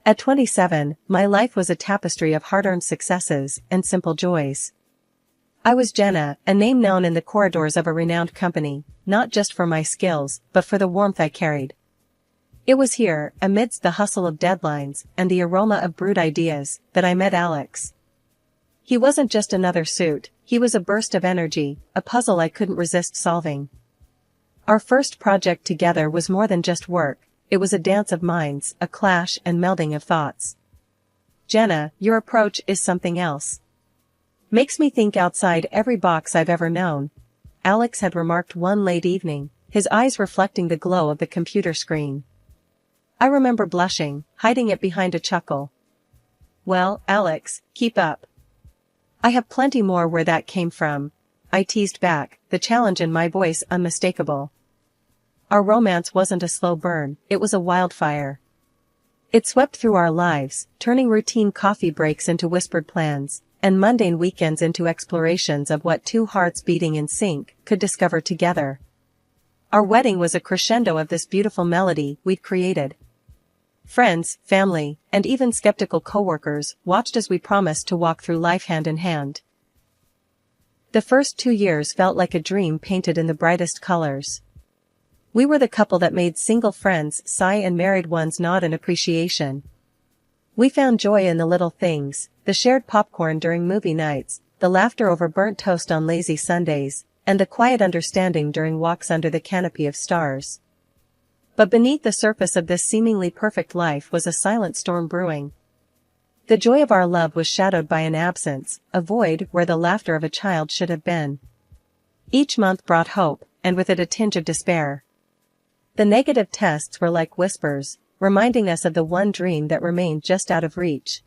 At 27, my life was a tapestry of hard-earned successes and simple joys. I was Jenna, a name known in the corridors of a renowned company, not just for my skills, but for the warmth I carried. It was here, amidst the hustle of deadlines and the aroma of brewed ideas, that I met Alex. He wasn't just another suit, he was a burst of energy, a puzzle I couldn't resist solving. Our first project together was more than just work, it was a dance of minds, a clash and melding of thoughts. Jenna, your approach is something else. Makes me think outside every box I've ever known, Alex had remarked one late evening, his eyes reflecting the glow of the computer screen. I remember blushing, hiding it behind a chuckle. Well, Alex, keep up. I have plenty more where that came from, I teased back, the challenge in my voice unmistakable. Our romance wasn't a slow burn, it was a wildfire. It swept through our lives, turning routine coffee breaks into whispered plans, and mundane weekends into explorations of what two hearts beating in sync could discover together. Our wedding was a crescendo of this beautiful melody we'd created. Friends, family, and even skeptical coworkers watched as we promised to walk through life hand in hand. The first 2 years felt like a dream painted in the brightest colors. We were the couple that made single friends sigh and married ones nod in appreciation. We found joy in the little things, the shared popcorn during movie nights, the laughter over burnt toast on lazy Sundays, and the quiet understanding during walks under the canopy of stars. But beneath the surface of this seemingly perfect life was a silent storm brewing. The joy of our love was shadowed by an absence, a void where the laughter of a child should have been. Each month brought hope, and with it a tinge of despair. The negative tests were like whispers, reminding us of the one dream that remained just out of reach.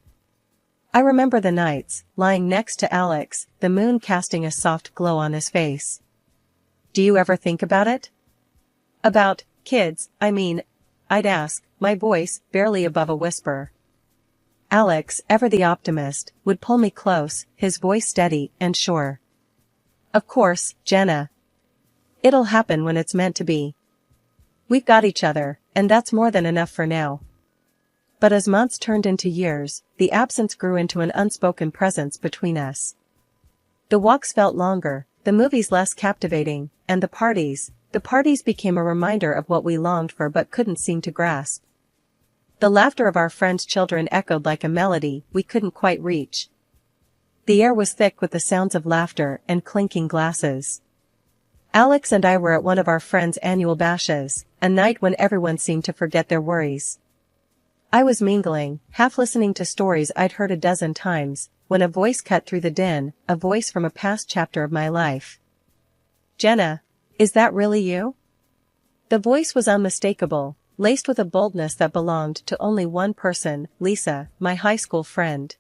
I remember the nights, lying next to Alex, the moon casting a soft glow on his face. Do you ever think about it? About kids, I mean, I'd ask, my voice barely above a whisper. Alex, ever the optimist, would pull me close, his voice steady and sure. Of course, Jenna. It'll happen when it's meant to be. We've got each other, and that's more than enough for now. But as months turned into years, the absence grew into an unspoken presence between us. The walks felt longer, the movies less captivating, and the parties became a reminder of what we longed for but couldn't seem to grasp. The laughter of our friends' children echoed like a melody we couldn't quite reach. The air was thick with the sounds of laughter and clinking glasses. Alex and I were at one of our friends' annual bashes, a night when everyone seemed to forget their worries. I was mingling, half listening to stories I'd heard a dozen times, when a voice cut through the din, a voice from a past chapter of my life. Jenna, is that really you? The voice was unmistakable, laced with a boldness that belonged to only one person, Lisa, my high school friend.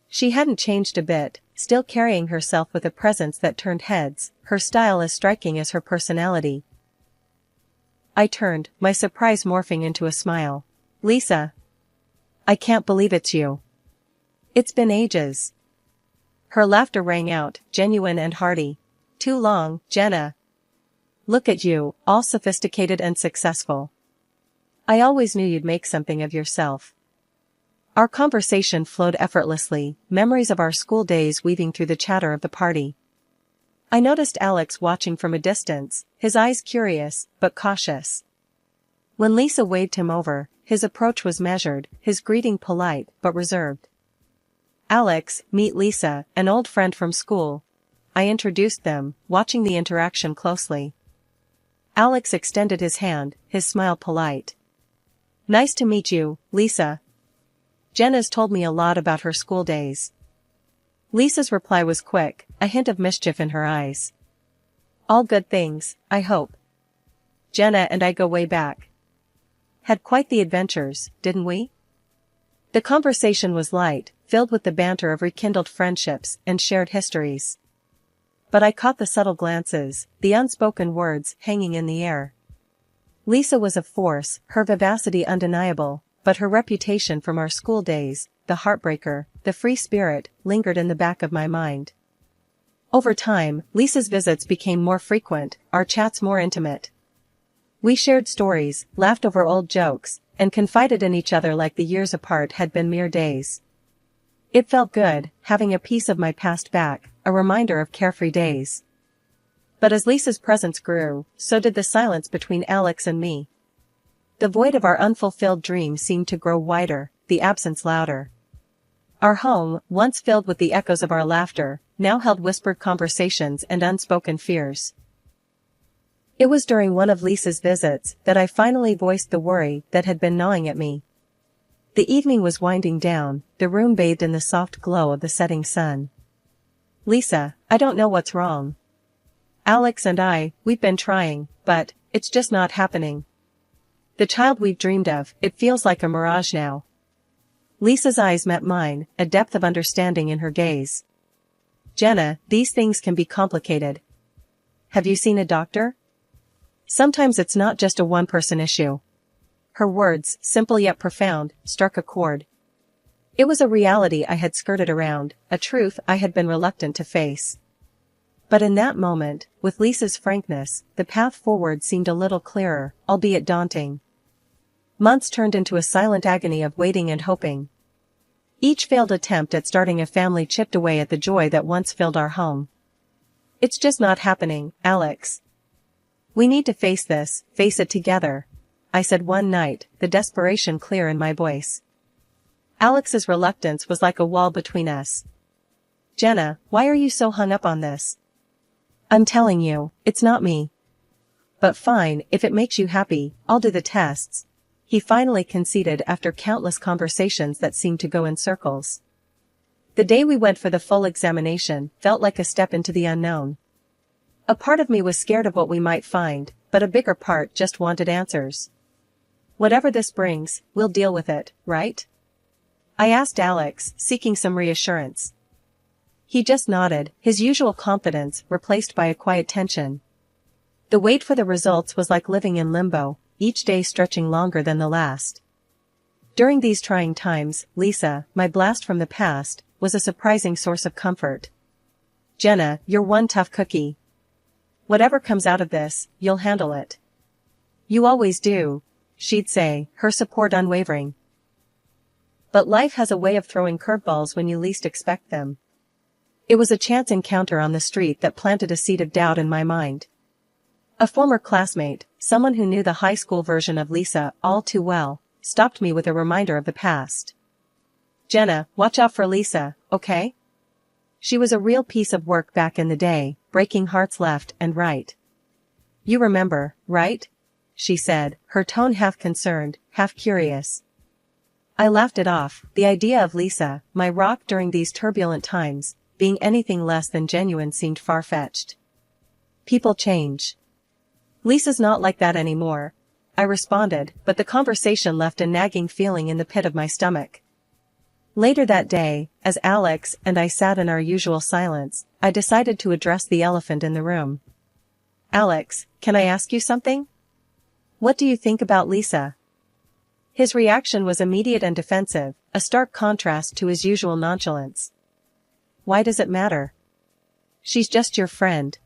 She hadn't changed a bit, still carrying herself with a presence that turned heads, her style as striking as her personality. I turned, my surprise morphing into a smile. Lisa. I can't believe it's you. It's been ages. Her laughter rang out, genuine and hearty. Too long, Jenna. Look at you, all sophisticated and successful. I always knew you'd make something of yourself. Our conversation flowed effortlessly, memories of our school days weaving through the chatter of the party. I noticed Alex watching from a distance, his eyes curious, but cautious. When Lisa waved him over, his approach was measured, his greeting polite, but reserved. Alex, meet Lisa, an old friend from school. I introduced them, watching the interaction closely. Alex extended his hand, his smile polite. Nice to meet you, Lisa. Jenna's told me a lot about her school days. Lisa's reply was quick, a hint of mischief in her eyes. All good things, I hope. Jenna and I go way back. Had quite the adventures, didn't we? The conversation was light, filled with the banter of rekindled friendships and shared histories. But I caught the subtle glances, the unspoken words hanging in the air. Lisa was a force, her vivacity undeniable, but her reputation from our school days, the heartbreaker, the free spirit, lingered in the back of my mind. Over time, Lisa's visits became more frequent, our chats more intimate. We shared stories, laughed over old jokes, and confided in each other like the years apart had been mere days. It felt good, having a piece of my past back, a reminder of carefree days. But as Lisa's presence grew, so did the silence between Alex and me. The void of our unfulfilled dream seemed to grow wider, the absence louder. Our home, once filled with the echoes of our laughter, now held whispered conversations and unspoken fears. It was during one of Lisa's visits that I finally voiced the worry that had been gnawing at me. The evening was winding down, the room bathed in the soft glow of the setting sun. "Lisa, I don't know what's wrong. Alex and we've been trying, but it's just not happening. The child we've dreamed of, it feels like a mirage now." Lisa's eyes met mine, a depth of understanding in her gaze. "Jenna, these things can be complicated. Have you seen a doctor? Sometimes it's not just a one-person issue." Her words, simple yet profound, struck a chord. It was a reality I had skirted around, a truth I had been reluctant to face. But in that moment, with Lisa's frankness, the path forward seemed a little clearer, albeit daunting. Months turned into a silent agony of waiting and hoping. Each failed attempt at starting a family chipped away at the joy that once filled our home. "It's just not happening, Alex. We need to face this, face it together," I said one night, the desperation clear in my voice. Alex's reluctance was like a wall between us. "Jenna, why are you so hung up on this?" "I'm telling you, it's not me." "But fine, if it makes you happy, I'll do the tests," he finally conceded after countless conversations that seemed to go in circles. The day we went for the full examination felt like a step into the unknown. A part of me was scared of what we might find, but a bigger part just wanted answers. "Whatever this brings, we'll deal with it, right?" I asked Alex, seeking some reassurance. He just nodded, his usual confidence replaced by a quiet tension. The wait for the results was like living in limbo, each day stretching longer than the last. During these trying times, Lisa, my blast from the past, was a surprising source of comfort. "Jenna, you're one tough cookie. Whatever comes out of this, you'll handle it. You always do," she'd say, her support unwavering. But life has a way of throwing curveballs when you least expect them. It was a chance encounter on the street that planted a seed of doubt in my mind. A former classmate, someone who knew the high school version of Lisa all too well, stopped me with a reminder of the past. "Jenna, watch out for Lisa, okay? She was a real piece of work back in the day, breaking hearts left and right. You remember, right?" she said, her tone half concerned, half curious. I laughed it off, the idea of Lisa, my rock during these turbulent times, being anything less than genuine seemed far-fetched. "People change. Lisa's not like that anymore," I responded, but the conversation left a nagging feeling in the pit of my stomach. Later that day, as Alex and I sat in our usual silence, I decided to address the elephant in the room. "Alex, can I ask you something? What do you think about Lisa?" His reaction was immediate and defensive, a stark contrast to his usual nonchalance. "Why does it matter? She's just your friend."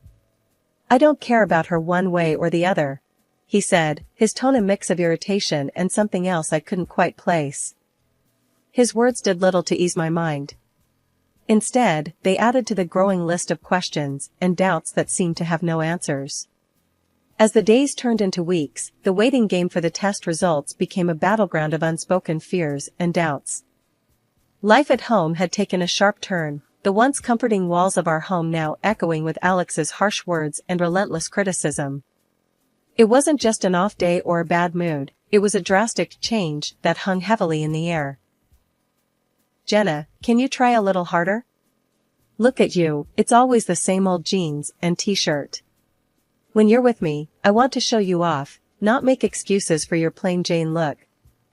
"I don't care about her one way or the other," he said, his tone a mix of irritation and something else I couldn't quite place. His words did little to ease my mind. Instead, they added to the growing list of questions and doubts that seemed to have no answers. As the days turned into weeks, the waiting game for the test results became a battleground of unspoken fears and doubts. Life at home had taken a sharp turn, the once comforting walls of our home now echoing with Alex's harsh words and relentless criticism. It wasn't just an off day or a bad mood, it was a drastic change that hung heavily in the air. "Jenna, can you try a little harder? Look at you, it's always the same old jeans and t-shirt. When you're with me, I want to show you off, not make excuses for your plain Jane look,"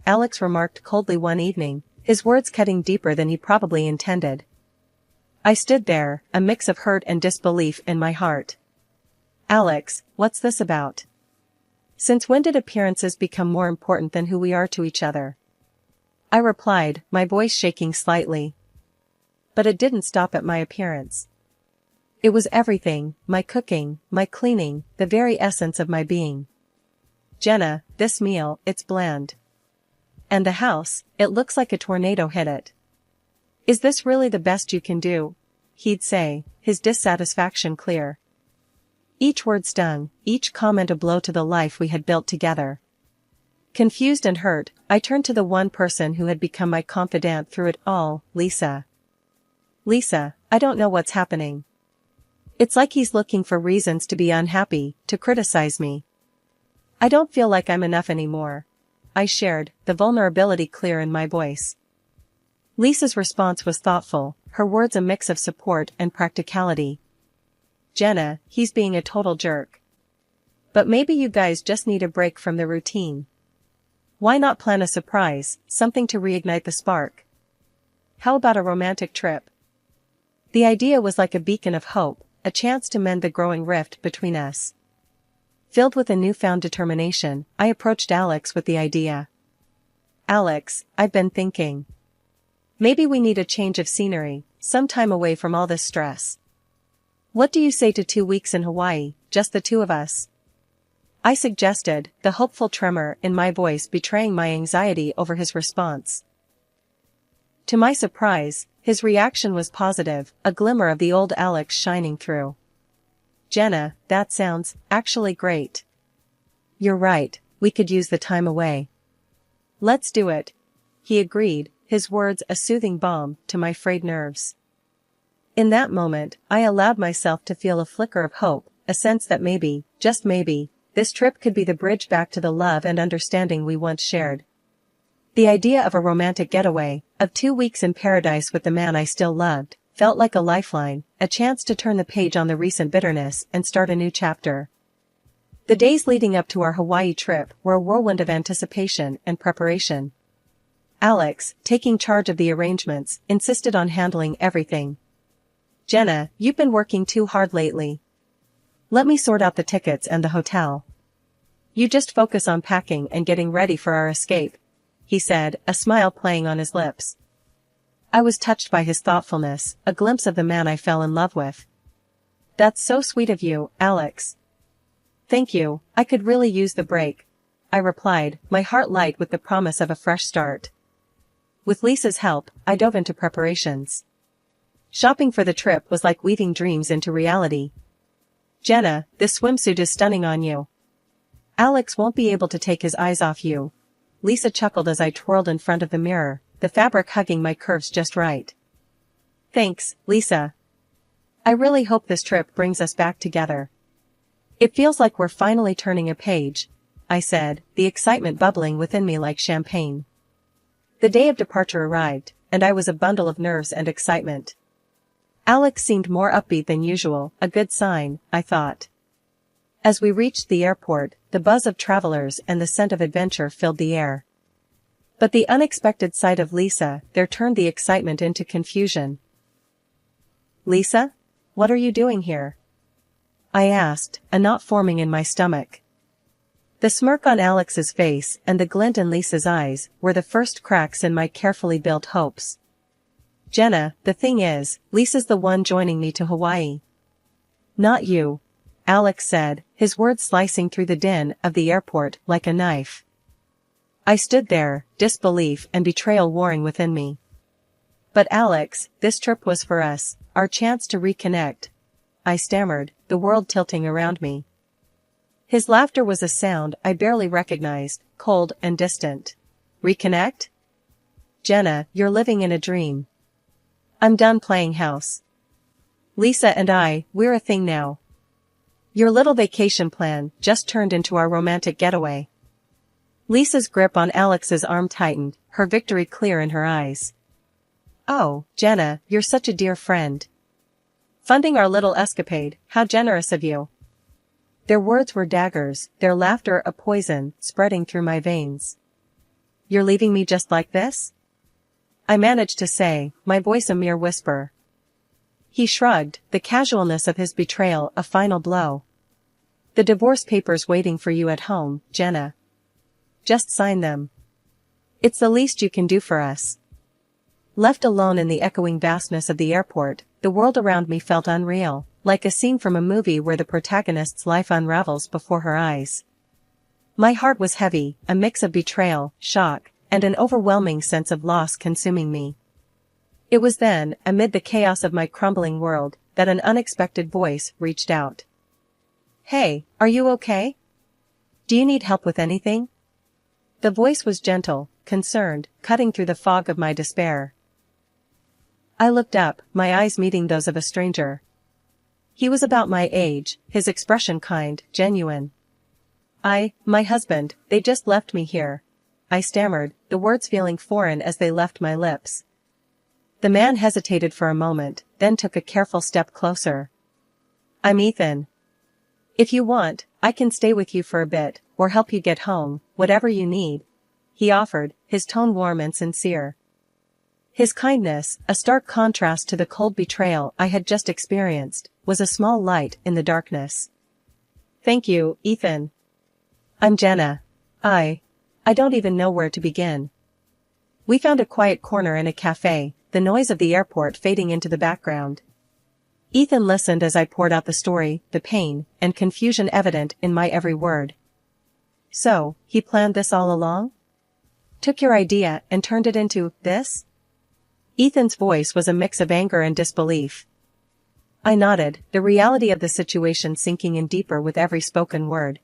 Alex remarked coldly one evening, his words cutting deeper than he probably intended. I stood there, a mix of hurt and disbelief in my heart. "Alex, what's this about? Since when did appearances become more important than who we are to each other?" I replied, my voice shaking slightly. But it didn't stop at my appearance. It was everything, my cooking, my cleaning, the very essence of my being. "Jenna, this meal, it's bland. And the house, it looks like a tornado hit it. Is this really the best you can do? He'd say, his dissatisfaction clear. Each word stung, each comment a blow to the life we had built together. Confused and hurt, I turned to the one person who had become my confidant through it all, Lisa. Lisa, I don't know what's happening. It's like he's looking for reasons to be unhappy, to criticize me. I don't feel like I'm enough anymore. I shared, the vulnerability clear in my voice. Lisa's response was thoughtful, her words a mix of support and practicality. Jenna, he's being a total jerk. But maybe you guys just need a break from the routine. Why not plan a surprise, something to reignite the spark? How about a romantic trip? The idea was like a beacon of hope, a chance to mend the growing rift between us. Filled with a newfound determination, I approached Alex with the idea. Alex, I've been thinking. Maybe we need a change of scenery, some time away from all this stress. What do you say to 2 weeks in Hawaii, just the two of us? I suggested, the hopeful tremor in my voice betraying my anxiety over his response. To my surprise, his reaction was positive, a glimmer of the old Alex shining through. Jenna, that sounds, actually great. You're right, we could use the time away. Let's do it. He agreed, his words a soothing balm to my frayed nerves. In that moment, I allowed myself to feel a flicker of hope, a sense that maybe, just maybe, this trip could be the bridge back to the love and understanding we once shared. The idea of a romantic getaway, of 2 weeks in paradise with the man I still loved, felt like a lifeline, a chance to turn the page on the recent bitterness and start a new chapter. The days leading up to our Hawaii trip were a whirlwind of anticipation and preparation. Alex, taking charge of the arrangements, insisted on handling everything. Jenna, you've been working too hard lately. Let me sort out the tickets and the hotel. You just focus on packing and getting ready for our escape, he said, a smile playing on his lips. I was touched by his thoughtfulness, a glimpse of the man I fell in love with. That's so sweet of you, Alex. Thank you, I could really use the break, I replied, my heart light with the promise of a fresh start. With Lisa's help, I dove into preparations. Shopping for the trip was like weaving dreams into reality. Jenna, this swimsuit is stunning on you. Alex won't be able to take his eyes off you. Lisa chuckled as I twirled in front of the mirror, the fabric hugging my curves just right. Thanks, Lisa. I really hope this trip brings us back together. It feels like we're finally turning a page, I said, the excitement bubbling within me like champagne. The day of departure arrived, and I was a bundle of nerves and excitement. Alex seemed more upbeat than usual, a good sign, I thought. As we reached the airport, the buzz of travelers and the scent of adventure filled the air. But the unexpected sight of Lisa there turned the excitement into confusion. Lisa? What are you doing here? I asked, a knot forming in my stomach. The smirk on Alex's face and the glint in Lisa's eyes were the first cracks in my carefully built hopes. Jenna, the thing is, Lisa's the one joining me to Hawaii. Not you, Alex said, his words slicing through the din of the airport like a knife. I stood there, disbelief and betrayal warring within me. But Alex, this trip was for us, our chance to reconnect, I stammered, the world tilting around me. His laughter was a sound I barely recognized, cold and distant. Reconnect? Jenna, you're living in a dream. I'm done playing house. Lisa and we're a thing now. Your little vacation plan just turned into our romantic getaway. Lisa's grip on Alex's arm tightened, her victory clear in her eyes. Oh, Jenna, you're such a dear friend. Funding our little escapade, how generous of you. Their words were daggers, their laughter a poison, spreading through my veins. You're leaving me just like this? I managed to say, my voice a mere whisper. He shrugged, the casualness of his betrayal a final blow. The divorce papers waiting for you at home, Jenna. Just sign them. It's the least you can do for us. Left alone in the echoing vastness of the airport, the world around me felt unreal, like a scene from a movie where the protagonist's life unravels before her eyes. My heart was heavy, a mix of betrayal, shock, and an overwhelming sense of loss consuming me. It was then, amid the chaos of my crumbling world, that an unexpected voice reached out. "Hey, are you okay? Do you need help with anything?" The voice was gentle, concerned, cutting through the fog of my despair. I looked up, my eyes meeting those of a stranger. He was about my age, his expression kind, genuine. My husband, they just left me here," I stammered, the words feeling foreign as they left my lips. The man hesitated for a moment, then took a careful step closer. "I'm Ethan. If you want, I can stay with you for a bit, or help you get home, whatever you need," he offered, his tone warm and sincere. His kindness, a stark contrast to the cold betrayal I had just experienced, was a small light in the darkness. "Thank you, Ethan. I'm Jenna. I don't even know where to begin." We found a quiet corner in a cafe, the noise of the airport fading into the background. Ethan listened as I poured out the story, the pain, and confusion evident in my every word. "So, he planned this all along? Took your idea and turned it into this?" Ethan's voice was a mix of anger and disbelief. I nodded, the reality of the situation sinking in deeper with every spoken word.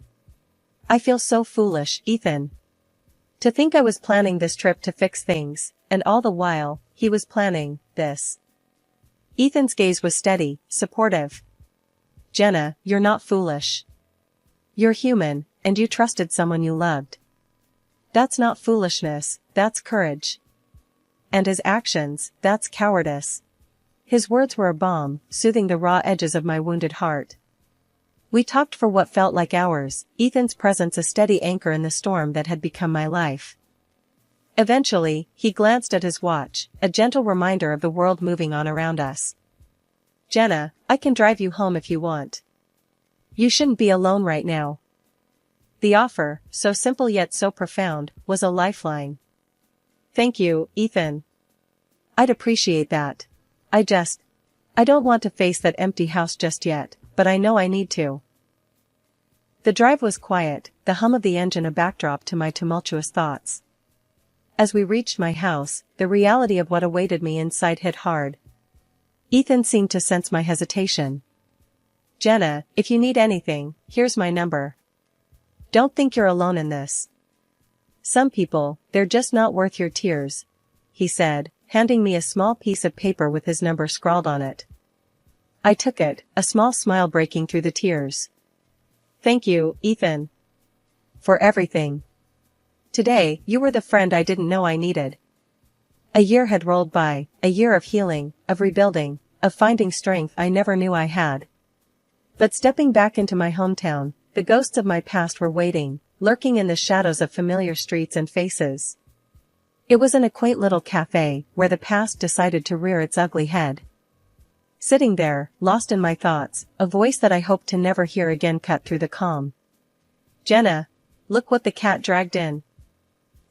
"I feel so foolish, Ethan. To think I was planning this trip to fix things, and all the while, he was planning this." Ethan's gaze was steady, supportive. "Jenna, you're not foolish. You're human, and you trusted someone you loved. That's not foolishness, that's courage. And his actions, that's cowardice." His words were a balm, soothing the raw edges of my wounded heart. We talked for what felt like hours, Ethan's presence a steady anchor in the storm that had become my life. Eventually, he glanced at his watch, a gentle reminder of the world moving on around us. "Jenna, I can drive you home if you want. You shouldn't be alone right now." The offer, so simple yet so profound, was a lifeline. "Thank you, Ethan. I'd appreciate that. I don't want to face that empty house just yet, but I know I need to." The drive was quiet, the hum of the engine a backdrop to my tumultuous thoughts. As we reached my house, the reality of what awaited me inside hit hard. Ethan seemed to sense my hesitation. "Jenna, if you need anything, here's my number. Don't think you're alone in this. Some people, they're just not worth your tears," he said, handing me a small piece of paper with his number scrawled on it. I took it, a small smile breaking through the tears. "Thank you, Ethan. For everything. Today, you were the friend I didn't know I needed." A year had rolled by, a year of healing, of rebuilding, of finding strength I never knew I had. But stepping back into my hometown, the ghosts of my past were waiting, lurking in the shadows of familiar streets and faces. It was in a quaint little cafe, where the past decided to rear its ugly head. Sitting there, lost in my thoughts, a voice that I hoped to never hear again cut through the calm. "Jenna, look what the cat dragged in."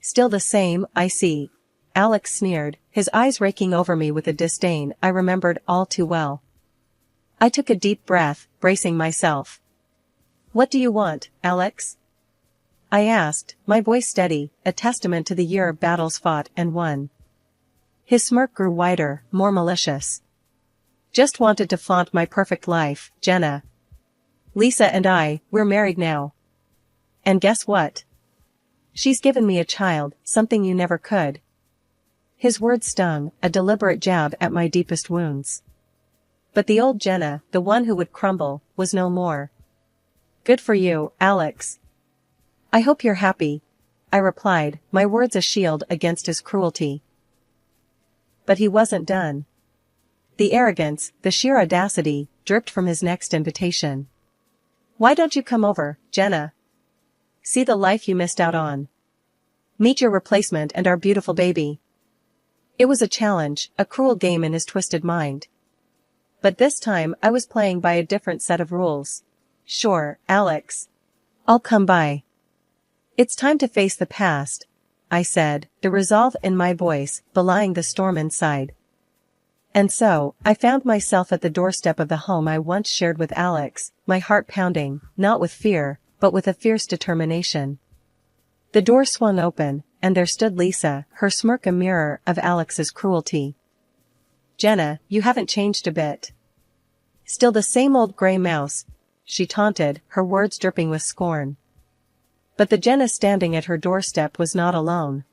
"Still the same, I see," Alex sneered, his eyes raking over me with a disdain I remembered all too well. I took a deep breath, bracing myself. "What do you want, Alex?" I asked, my voice steady, a testament to the year of battles fought and won. His smirk grew wider, more malicious. "Just wanted to flaunt my perfect life, Jenna. Lisa and we're married now. And guess what? She's given me a child, something you never could." His words stung, a deliberate jab at my deepest wounds. But the old Jenna, the one who would crumble, was no more. "Good for you, Alex. I hope you're happy," I replied, my words a shield against his cruelty. But he wasn't done. The arrogance, the sheer audacity, dripped from his next invitation. "Why don't you come over, Jenna? See the life you missed out on. Meet your replacement and our beautiful baby." It was a challenge, a cruel game in his twisted mind. But this time I was playing by a different set of rules. "Sure, Alex. I'll come by. It's time to face the past," I said, the resolve in my voice belying the storm inside. And so, I found myself at the doorstep of the home I once shared with Alex, my heart pounding, not with fear, but with a fierce determination. The door swung open, and there stood Lisa, her smirk a mirror of Alex's cruelty. "Jenna, you haven't changed a bit. Still the same old gray mouse," she taunted, her words dripping with scorn. But the Jenna standing at her doorstep was not alone.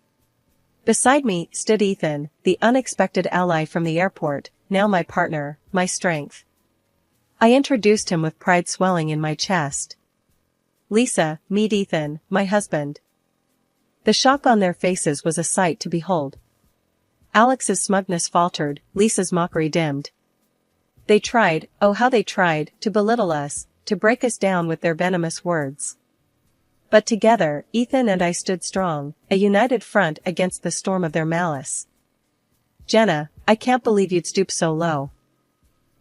Beside me stood Ethan, the unexpected ally from the airport, now my partner, my strength. I introduced him with pride swelling in my chest. "Lisa, meet Ethan, my husband." The shock on their faces was a sight to behold. Alex's smugness faltered, Lisa's mockery dimmed. They tried, oh how they tried, to belittle us, to break us down with their venomous words. But together, Ethan and I stood strong, a united front against the storm of their malice. "Jenna, I can't believe you'd stoop so low.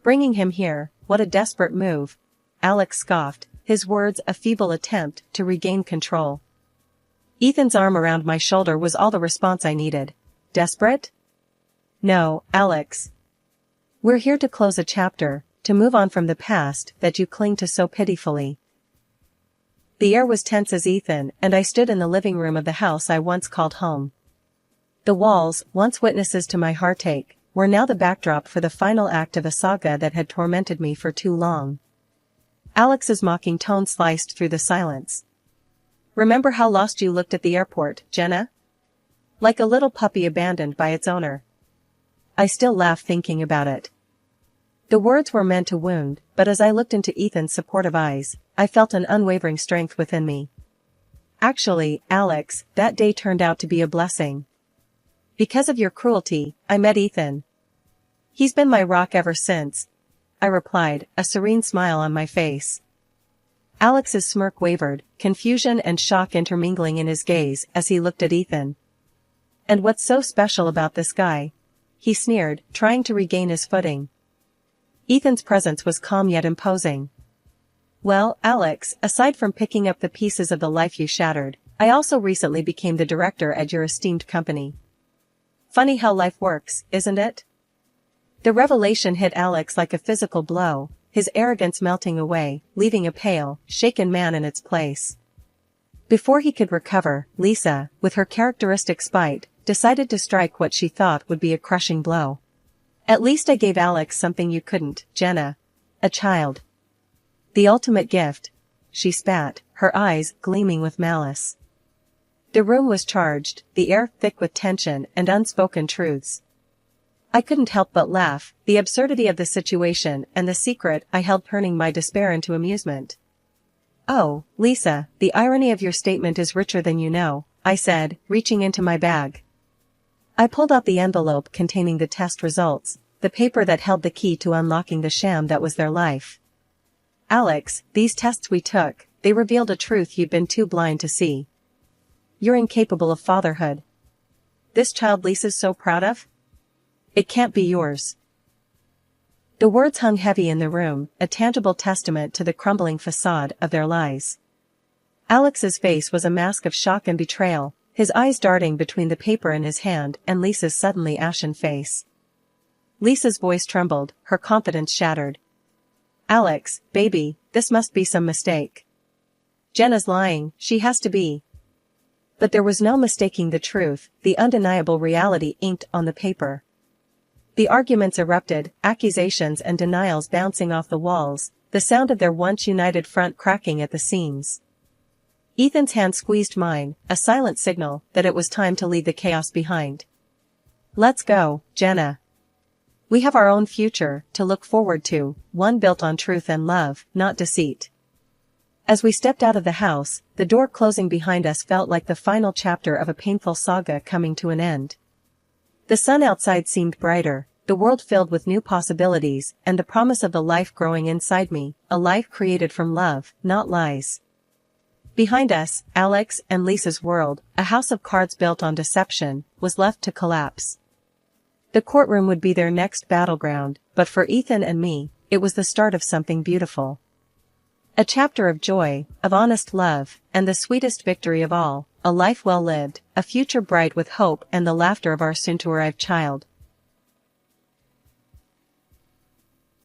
Bringing him here, what a desperate move," Alex scoffed, his words a feeble attempt to regain control. Ethan's arm around my shoulder was all the response I needed. "Desperate? No, Alex. We're here to close a chapter, to move on from the past that you cling to so pitifully." The air was tense as Ethan and I stood in the living room of the house I once called home. The walls, once witnesses to my heartache, were now the backdrop for the final act of a saga that had tormented me for too long. Alex's mocking tone sliced through the silence. "Remember how lost you looked at the airport, Jenna? Like a little puppy abandoned by its owner." I still laugh thinking about it. The words were meant to wound, but as I looked into Ethan's supportive eyes, I felt an unwavering strength within me. Actually, Alex, that day turned out to be a blessing. Because of your cruelty, I met Ethan. He's been my rock ever since, I replied, a serene smile on my face. Alex's smirk wavered, confusion and shock intermingling in his gaze as he looked at Ethan. "And what's so special about this guy?" he sneered, trying to regain his footing. Ethan's presence was calm yet imposing. "Well, Alex, aside from picking up the pieces of the life you shattered, I also recently became the director at your esteemed company. Funny how life works, isn't it?" The revelation hit Alex like a physical blow, his arrogance melting away, leaving a pale, shaken man in its place. Before he could recover, Lisa, with her characteristic spite, decided to strike what she thought would be a crushing blow. "At least I gave Alex something you couldn't, Jenna. A child. The ultimate gift," she spat, her eyes gleaming with malice. The room was charged, the air thick with tension and unspoken truths. I couldn't help but laugh, the absurdity of the situation and the secret I held turning my despair into amusement. "Oh, Lisa, the irony of your statement is richer than you know," I said, reaching into my bag. I pulled out the envelope containing the test results, the paper that held the key to unlocking the sham that was their life. "Alex, these tests we took, they revealed a truth you'd been too blind to see. You're incapable of fatherhood. This child Lisa's so proud of? It can't be yours." The words hung heavy in the room, a tangible testament to the crumbling facade of their lies. Alex's face was a mask of shock and betrayal, his eyes darting between the paper in his hand and Lisa's suddenly ashen face. Lisa's voice trembled, her confidence shattered. "Alex, baby, this must be some mistake. Jenna's lying, she has to be." But there was no mistaking the truth, the undeniable reality inked on the paper. The arguments erupted, accusations and denials bouncing off the walls, the sound of their once united front cracking at the seams. Ethan's hand squeezed mine, a silent signal that it was time to leave the chaos behind. "Let's go, Jenna. We have our own future to look forward to, one built on truth and love, not deceit." As we stepped out of the house, the door closing behind us felt like the final chapter of a painful saga coming to an end. The sun outside seemed brighter, the world filled with new possibilities, and the promise of the life growing inside me, a life created from love, not lies. Behind us, Alex and Lisa's world, a house of cards built on deception, was left to collapse. The courtroom would be their next battleground, but for Ethan and me, it was the start of something beautiful. A chapter of joy, of honest love, and the sweetest victory of all, a life well lived, a future bright with hope and the laughter of our soon-to-arrive child.